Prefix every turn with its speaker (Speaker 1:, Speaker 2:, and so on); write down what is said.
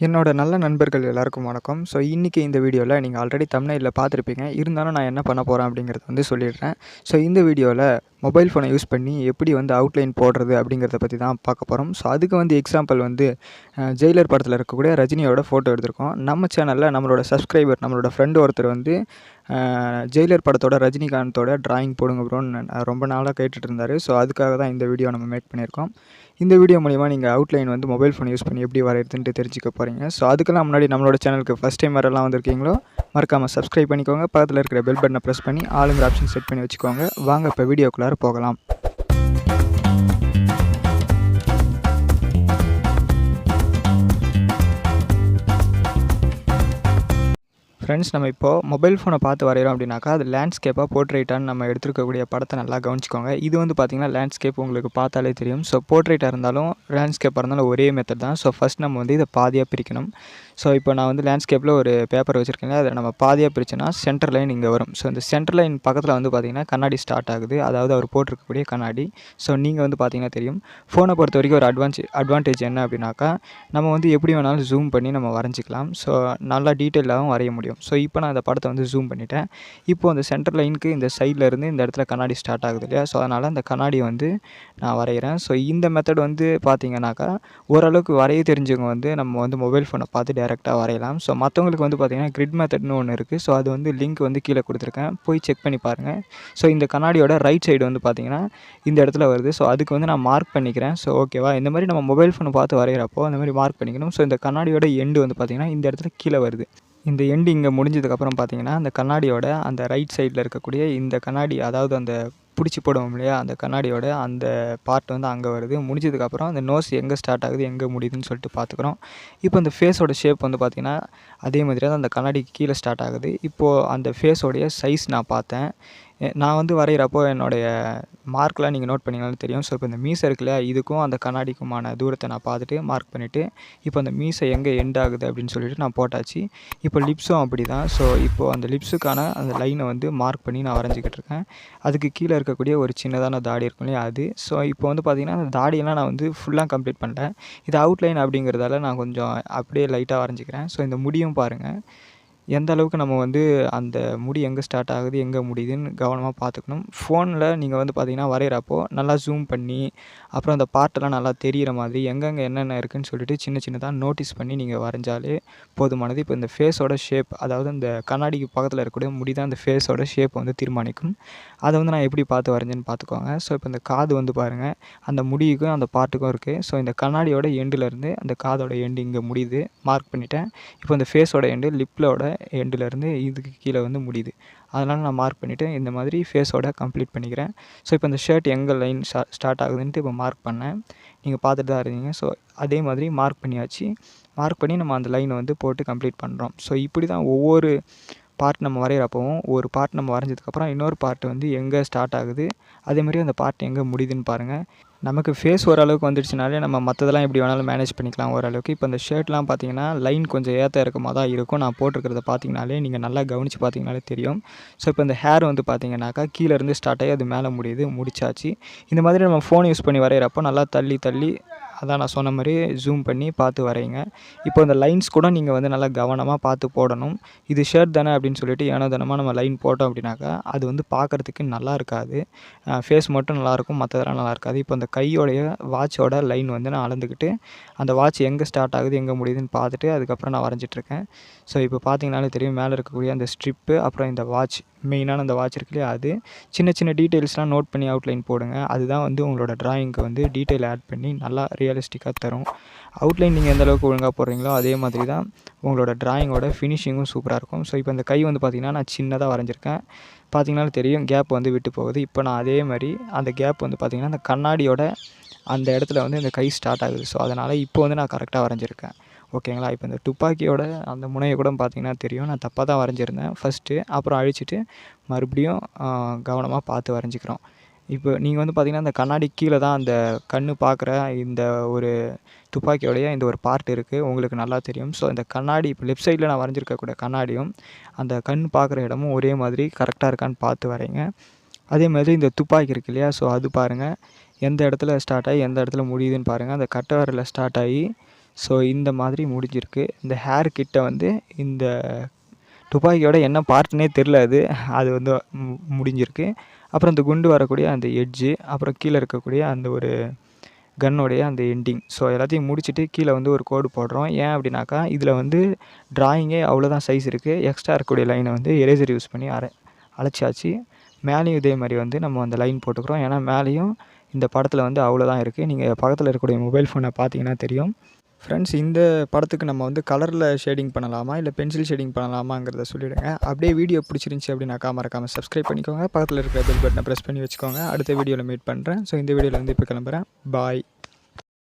Speaker 1: என்னோட நல்ல நண்பர்கள் எல்லாருக்கும் வணக்கம். ஸோ, இன்னைக்கு இந்த வீடியோல நீங்க ஆல்ரெடி தம்ப்நெயில்ல பார்த்துருப்பீங்க. இருந்தாலும் நான் என்ன பண்ண போறேன் அப்படிங்கிறத சொல்லிடுறேன். ஸோ, இந்த வீடியோல மொபைல் ஃபோனை யூஸ் பண்ணி எப்படி அவுட்லைன் போடுறது அப்படிங்கிறத பத்தி தான் பார்க்க போறோம். ஸோ, அதுக்கு எக்ஸாம்பிள் ஜெயிலர் படத்தில இருக்கக்கூடிய ரஜினியோட ஃபோட்டோ எடுத்திருக்கோம். நம்ம சேனல்ல நம்மளோட சப்ஸ்கிரைபர், நம்மளோட ஃப்ரெண்ட் ஒருத்தர் ஜெயிலர் படத்தோட ரஜினிகாந்தோட டிராயிங் போடுங்க ப்ரோன்னு ரொம்ப நாளா கேட்டுட்டு இருந்தாரு. ஸோ, அதுக்காக தான் இந்த வீடியோ நம்ம மேக் பண்ணியிருக்கோம். இந்த வீடியோ மூலியமா நீங்க அவுட்லைன் மொபைல் ஃபோன் யூஸ் பண்ணி எப்படி வரையறதுன்ட்டு தெரிஞ்சுக்க போறீங்க. ஸோ, அதுக்கெல்லாம் முன்னாடி நம்மளோட சேனலுக்கு ஃபர்ஸ்ட் டைம் யாரெல்லாம் வந்திருக்கீங்களோ, மறக்காம சப்ஸ்கிரைப் பண்ணிக்கோங்க. பக்கத்துல இருக்கிற பெல் பட்டனை பிரஸ் பண்ணி ஆளுங்கிற ஆப்ஷன் செட் பண்ணி வச்சுக்கோங்க. வாங்க இப்ப வீடியோக்குள்ளார போகலாம். ஃப்ரெண்ட்ஸ், நம்ம இப்போது மொபைல் ஃபோனை பார்த்து வரைகிறோம் அப்படின்னாக்கா, அது லேண்ட்ஸ்கேப்பாக போர்ட்ரேட்டான்னு நம்ம எடுத்துருக்கக்கூடிய படத்தை நல்லா கவனிச்சிக்கோங்க. இது பார்த்திங்கன்னா லேண்ட்ஸ்கேப் உங்களுக்கு பார்த்தாலே தெரியும். ஸோ, போர்ட்ரேட்டாக இருந்தாலும் லேண்ட்ஸ்கேப்பாக இருந்தாலும் ஒரே மெத்தட் தான். ஸோ, ஃபஸ்ட் நம்ம இதை பாதியாக பிரிக்கணும். ஸோ, இப்போ நான் லேண்ட்ஸ்கேப்பில் ஒரு பேப்பர் வச்சுருக்கேங்க. அதை நம்ம பாதியாக பிரிச்சோன்னா சென்டர் லைன் இங்கே வரும். ஸோ, இந்த சென்டர் லைன் பக்கத்தில் பார்த்திங்கன்னா கண்ணாடி ஸ்டார்ட் ஆகுது. அதாவது அவர் போட்டிருக்கக்கூடிய கண்ணாடி. ஸோ, நீங்கள் பார்த்திங்கன்னா தெரியும். ஃபோனை பொறுத்த வரைக்கும் ஒரு அட்வான்டேஜ் என்ன அப்படின்னாக்கா, நம்ம எப்படி வேணாலும் ஜூம் பண்ணி நம்ம வரைஞ்சிக்கலாம். ஸோ, நல்லா டீட்டெயிலாகவும் வரைய முடியும். ஸோ, இப்போ நான் இந்த படத்தை ஜூம் பண்ணிட்டேன். இப்போது அந்த சென்டர் லைனுக்கு இந்த சைடில் இருந்து இந்த இடத்துல கண்ணாடி ஸ்டார்ட் ஆகுது இல்லையா? ஸோ, அதனால் அந்த கண்ணாடியை நான் வரைகிறேன். ஸோ, இந்த மெத்தட் பார்த்திங்கனாக்கா, ஓரளவுக்கு வரைய தெரிஞ்சவங்க நம்ம மொபைல் ஃபோனை பார்த்து டேரெக்டாக வரையலாம். ஸோ, மற்றவங்களுக்கு பார்த்திங்கன்னா கிரிட் மெத்தட்னு ஒன்று இருக்குது. ஸோ, அது லிங்க் கீழே கொடுத்துருக்கேன். போய் செக் பண்ணி பாருங்கள். ஸோ, இந்த கண்ணாடியோட ரைட் சைடு பார்த்திங்கன்னா இந்த இடத்துல வருது. ஸோ, அதுக்கு நான் மார்க் பண்ணிக்கிறேன். ஸோ, ஓகேவா? இந்த மாதிரி நம்ம மொபைல் ஃபோனை பார்த்து வரைகிறப்போ அந்த மாதிரி மார்க் பண்ணிக்கணும். ஸோ, இந்த கண்ணாடியோட எண்டு பார்த்திங்கன்னா இந்த இடத்துல கீழே வருது. இந்த எண்டு இங்கே முடிஞ்சதுக்கப்புறம் பார்த்திங்கன்னா, அந்த கண்ணாடியோட அந்த ரைட் சைடில் இருக்கக்கூடிய இந்த கண்ணாடி, அதாவது அந்த பிடிச்சி போடுவோம் இல்லையா, அந்த கண்ணாடியோட அந்த பார்ட் அங்கே வருது. முடிஞ்சதுக்கப்புறம் அந்த நோஸ் எங்கே ஸ்டார்ட் ஆகுது, எங்கே முடியுதுன்னு சொல்லிட்டு பார்த்துக்குறோம். இப்போ அந்த ஃபேஸோட ஷேப் பார்த்திங்கன்னா, அதே மாதிரி தான் அந்த கண்ணாடிக்கு கீழே ஸ்டார்ட் ஆகுது. இப்போது அந்த ஃபேஸோடைய சைஸ் நான் பார்த்தேன். நான் வரைகிறப்போ என்னுடைய மார்க்லாம் நீங்கள் நோட் பண்ணிங்கனாலும் தெரியும். ஸோ, இப்போ இந்த மீசை இருக்கு இல்லையா, இதுக்கும் அந்த கண்ணாடிக்குமான தூரத்தை நான் பார்த்துட்டு மார்க் பண்ணிவிட்டு, இப்போ அந்த மீசை எங்கே எண்ட் ஆகுது அப்படின்னு சொல்லிட்டு நான் போட்டாச்சு. இப்போ லிப்ஸும் அப்படி தான். ஸோ, இப்போது அந்த லிப்ஸுக்கான அந்த லைனை மார்க் பண்ணி நான் வரைஞ்சிக்கிட்டு இருக்கேன். அதுக்கு கீழே இருக்கக்கூடிய ஒரு சின்னதான தாடி இருக்கும் இல்லையா, அது. ஸோ, இப்போ பார்த்திங்கன்னா அந்த தாடியெல்லாம் நான் ஃபுல்லாக கம்ப்ளீட் பண்ணிட்டேன். இது அவுட்லைன் அப்படிங்கிறதால நான் கொஞ்சம் அப்படியே லைட்டாக வரைஞ்சிக்கிறேன். ஸோ, இந்த முடியும் பாருங்கள். எந்த அளவுக்கு நம்ம அந்த முடி எங்கே ஸ்டார்ட் ஆகுது, எங்கே முடியுதுன்னு கவனமாக பார்த்துக்கணும். ஃபோனில் நீங்கள் பார்த்தீங்கன்னா வரைகிறப்போ நல்லா ஜூம் பண்ணி, அப்புறம் அந்த பார்ட்டெல்லாம் நல்லா தெரிகிற மாதிரி எங்கெங்கே என்னென்ன இருக்குதுன்னு சொல்லிட்டு சின்ன சின்னதாக நோட்டீஸ் பண்ணி நீங்கள் வரைஞ்சாலே போதுமானது. இப்போ இந்த ஃபேஸோட ஷேப், அதாவது இந்த கண்ணாடிக்கு பக்கத்தில் இருக்கக்கூடிய முடி தான் அந்த ஃபேஸோட ஷேப் தீர்மானிக்கும். அதை நான் எப்படி பார்த்து வரைஞ்சேன்னு பார்த்துக்கோங்க. ஸோ, இப்போ இந்த காது பாருங்கள், அந்த முடிக்கும் அந்த பார்ட்டுக்கும் இருக்குது. ஸோ, இந்த கண்ணாடியோட எண்டுலேருந்து அந்த காதோட எண்டு இங்கே முடியுது, மார்க் பண்ணிவிட்டேன். இப்போ இந்த ஃபேஸோட எண்டு லிப்பிலோட எண்டுலேருந்து இதுக்கு கீழே முடியுது. அதனால் நான் மார்க் பண்ணிவிட்டு இந்த மாதிரி ஃபேஸோட கம்ப்ளீட் பண்ணிக்கிறேன். ஸோ, இப்போ இந்த ஷர்ட் எங்கே லைன் ஸ்டார்ட் ஆகுதுன்ட்டு இப்போ மார்க் பண்ணேன். நீங்கள் பார்த்துட்டு தான் இருந்தீங்க. ஸோ, அதே மாதிரி மார்க் பண்ணியாச்சு. மார்க் பண்ணி நம்ம அந்த லைனை போட்டு கம்ப்ளீட் பண்ணுறோம். ஸோ, இப்படி தான் ஒவ்வொரு பார்ட் நம்ம வரைகிறப்பவும் ஒரு பார்ட் நம்ம வரைஞ்சதுக்கப்புறம் இன்னொரு பார்ட் எங்கே ஸ்டார்ட் ஆகுது, அதேமாதிரி அந்த பார்ட் எங்கே முடியுதுன்னு பாருங்கள். நமக்கு ஃபேஸ் ஓரளவுக்கு வந்துடுச்சுனாலே நம்ம மற்றதெல்லாம் எப்படி வேணாலும் மேனேஜ் பண்ணிக்கலாம் ஓரளவுக்கு. இப்போ இந்த ஷர்ட்லாம் பார்த்திங்கன்னா லைன் கொஞ்சம் ஏற்ற இறக்கமாக தான் இருக்கும். நான் போட்டிருக்கிறத பார்த்திங்கனாலே நீங்கள் நல்லா கவனித்து பார்த்திங்கனாலே தெரியும். ஸோ, இப்போ இந்த ஹேர் பார்த்திங்கனாக்கா கீழேருந்து ஸ்டார்ட் ஆகி அது மேலே முடியுது, முடிச்சாச்சு. இந்த மாதிரி நம்ம ஃபோன் யூஸ் பண்ணி வரைகிறப்போ நல்லா தள்ளி தள்ளி, அதான் நான் சொன்ன மாதிரி ஜூம் பண்ணி பார்த்து வரைங்க. இப்போ இந்த லைன்ஸ் கூட நீங்கள் நல்லா கவனமாக பார்த்து போடணும். இது ஷர்ட் தானே அப்படின்னு சொல்லிட்டு ஏனோ தானமாக நம்ம லைன் போட்டோம் அப்படின்னாக்கா அது பார்க்குறதுக்கு நல்லா இருக்காது. ஃபேஸ் மட்டும் நல்லாயிருக்கும், மற்றதெல்லாம் நல்லா இருக்காது. இப்போ அந்த கையோடைய வாட்சோட லைன் நான் அளந்துக்கிட்டு அந்த வாட்ச் எங்கே ஸ்டார்ட் ஆகுது, எங்கே முடியுதுன்னு பார்த்துட்டு அதுக்கப்புறம் நான் வரைஞ்சிட்ருக்கேன். ஸோ, இப்போ பார்த்திங்கனாலே தெரியும், மேலே இருக்கக்கூடிய அந்த ஸ்ட்ரிப்பு, அப்புறம் இந்த வாட்ச், மெயினான அந்த வாட்ச் இருக்கு இல்லையா, அது சின்ன சின்ன டீட்டெயில்ஸ்லாம் நோட் பண்ணி அவுட்லைன் போடுங்க. அதுதான் உங்களோட டிராயிங்க்கு டீட்டெயில் ஆட் பண்ணி நல்லா ரியலிஸ்டிக்காக தரும். அவுட்லைன் நீங்கள் எந்த அளவுக்கு ஒழுங்காக போடுறீங்களோ அதே மாதிரி தான் உங்களோட டிராயிங்கோட ஃபினிஷிங்கும் சூப்பராக இருக்கும். ஸோ, இப்போ இந்த கை பார்த்திங்கன்னா நான் சின்னதாக வரைஞ்சிருக்கேன். பார்த்திங்கனாலும் தெரியும், கேப் விட்டு போகுது. இப்போ நான் அதே மாதிரி அந்த கேப் பார்த்திங்கன்னா அந்த கண்ணாடியோட அந்த இடத்துல இந்த கை ஸ்டார்ட் ஆகுது. ஸோ, அதனால் இப்போ நான் கரெக்டாக வரைஞ்சிருக்கேன். ஓகேங்களா? இப்போ இந்த துப்பாக்கியோட அந்த முனையை கூட பார்த்திங்கன்னா தெரியும், நான் தப்பாக தான் வரைஞ்சிருந்தேன் ஃபஸ்ட்டு. அப்புறம் அழிச்சிட்டு மறுபடியும் கவனமாக பார்த்து வரைஞ்சிக்கிறோம். இப்போ நீங்கள் பார்த்திங்கன்னா அந்த கண்ணாடி கீழே தான் அந்த கண் பார்க்குற இந்த ஒரு துப்பாக்கியோடைய இந்த ஒரு பார்ட் இருக்குது, உங்களுக்கு நல்லா தெரியும். ஸோ, இந்த கண்ணாடி இப்போ லெஃப்ட் சைடில் நான் வரைஞ்சிருக்கக்கூடிய கண்ணாடியும் அந்த கண் பார்க்குற இடமும் ஒரே மாதிரி கரெக்டாக இருக்கான்னு பார்த்து வரைங்க. அதே மாதிரி இந்த துப்பாக்கி இருக்கு இல்லையா, ஸோ அது பாருங்கள் எந்த இடத்துல ஸ்டார்ட் ஆகி எந்த இடத்துல முடியுதுன்னு பாருங்கள். அந்த கட்டை விரலில் ஸ்டார்ட் ஆகி ஸோ இந்த மாதிரி முடிஞ்சிருக்கு. இந்த ஹேர் கிட்ட வந்து இந்த துப்பாக்கியோட என்ன பார்ட்னே தெரில அது வந்து முடிஞ்சிருக்கு. அப்புறம் இந்த குண்டு வரக்கூடிய அந்த எட்ஜு, அப்புறம் கீழே இருக்கக்கூடிய அந்த ஒரு கன்னோடைய அந்த எண்டிங். ஸோ எல்லாத்தையும் முடிச்சுட்டு கீழே வந்து ஒரு கோடு போடுறோம். ஏன் அப்படின்னாக்கா இதில் வந்து ட்ராயிங்கே அவ்வளோதான் சைஸ் இருக்குது. எக்ஸ்ட்ரா இருக்கக்கூடிய லைனை வந்து எரேசர் யூஸ் பண்ணி அழைச்சாச்சு. மேலேயும் இதே மாதிரி வந்து நம்ம அந்த லைன் போட்டுக்கிறோம். ஏன்னா மேலேயும் இந்த படத்தில் வந்து அவ்வளோதான் இருக்குது. நீங்கள் பக்கத்தில் இருக்கக்கூடிய மொபைல் ஃபோனை பார்த்தீங்கன்னா தெரியும். ஃப்ரெண்ட்ஸ், இந்த படத்துக்கு நம்ம வந்து கலரில் ஷேடிங் பண்ணலாமா இல்லை பென்சில் ஷேடிங் பண்ணலாமாங்கிறத சொல்லிவிடுங்க. அப்படியே வீடியோ பிடிச்சிருந்துச்சி அப்படின்னாக்கா மறக்காமல் சப்ஸ்கிரைப் பண்ணிக்கோங்க. பக்கத்தில் இருக்கிற பெல் பட்டனை ப்ரெஸ் பண்ணி வச்சுக்கோங்க. அடுத்த வீடியோவில் மீட் பண்ணுறேன். ஸோ இந்த வீடியோவில் வந்து இப்போ கிளம்புறேன். பாய்.